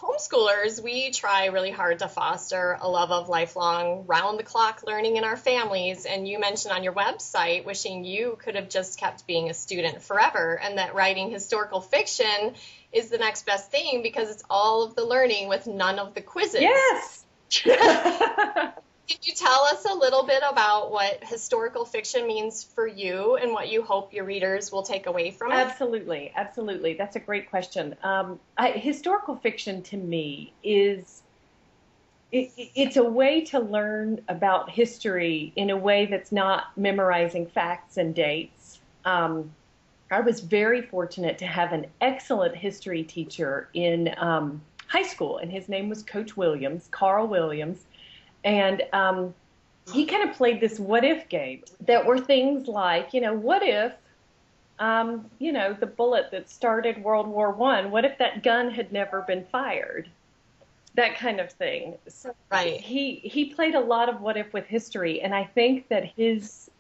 homeschoolers, we try really hard to foster a love of lifelong, round-the-clock learning in our families. And you mentioned on your website wishing you could have just kept being a student forever, and that writing historical fiction is the next best thing because it's all of the learning with none of the quizzes. Yes. Can you tell us a little bit about what historical fiction means for you and what you hope your readers will take away from it? Absolutely, absolutely. That's a great question. Historical fiction to me is it's a way to learn about history in a way that's not memorizing facts and dates. I was very fortunate to have an excellent history teacher in high school, and his name was Coach Williams, Carl Williams. And he kind of played this what if game that were things like, what if, the bullet that started World War I, what if that gun had never been fired? That kind of thing. So right. He played a lot of what if with history, and I think that his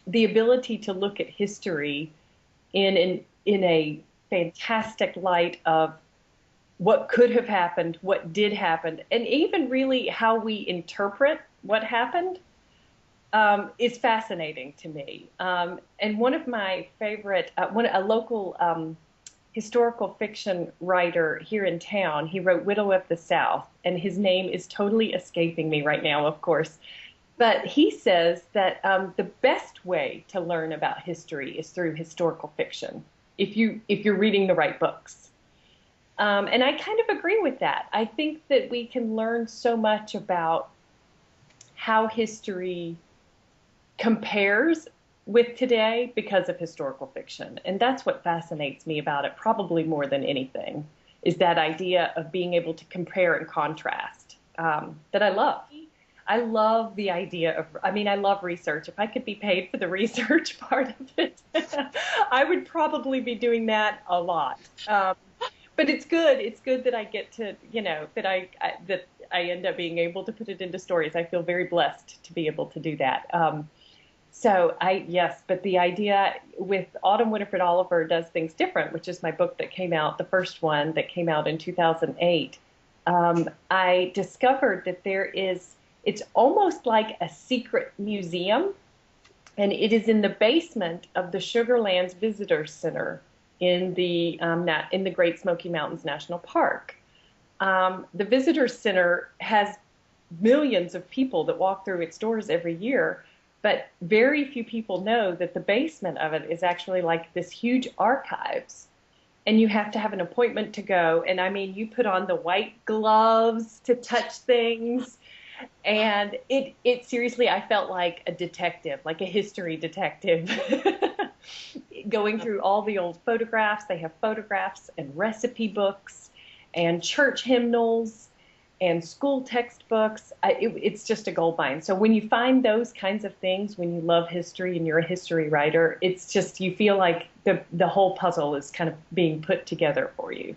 the ability to look at history in a fantastic light of what could have happened, what did happen, and even really how we interpret what happened is fascinating to me. And one of my favorite, a local historical fiction writer here in town, he wrote Widow of the South, and his name is totally escaping me right now, of course. But he says that the best way to learn about history is through historical fiction, if you're reading the right books. And I kind of agree with that. I think that we can learn so much about how history compares with today because of historical fiction. And that's what fascinates me about it, probably more than anything, is that idea of being able to compare and contrast that I love. I love the idea of, I love research. If I could be paid for the research part of it, I would probably be doing that a lot. But it's good. It's good that I get to, that I end up being able to put it into stories. I feel very blessed to be able to do that. Yes, but the idea with Autumn Winifred Oliver Does Things Different, which is my book that came out, the first one that came out in 2008, I discovered that it's almost like a secret museum, and it is in the basement of the Sugarlands Visitor Center in the Great Smoky Mountains National Park. The Visitor Center has millions of people that walk through its doors every year, but very few people know that the basement of it is actually like this huge archives. And you have to have an appointment to go. And you put on the white gloves to touch things. And it seriously, I felt like a detective, like a history detective. Going through all the old photographs. They have photographs and recipe books and church hymnals and school textbooks. It's just a gold mine. So when you find those kinds of things, when you love history and you're a history writer, it's just, you feel like the whole puzzle is kind of being put together for you.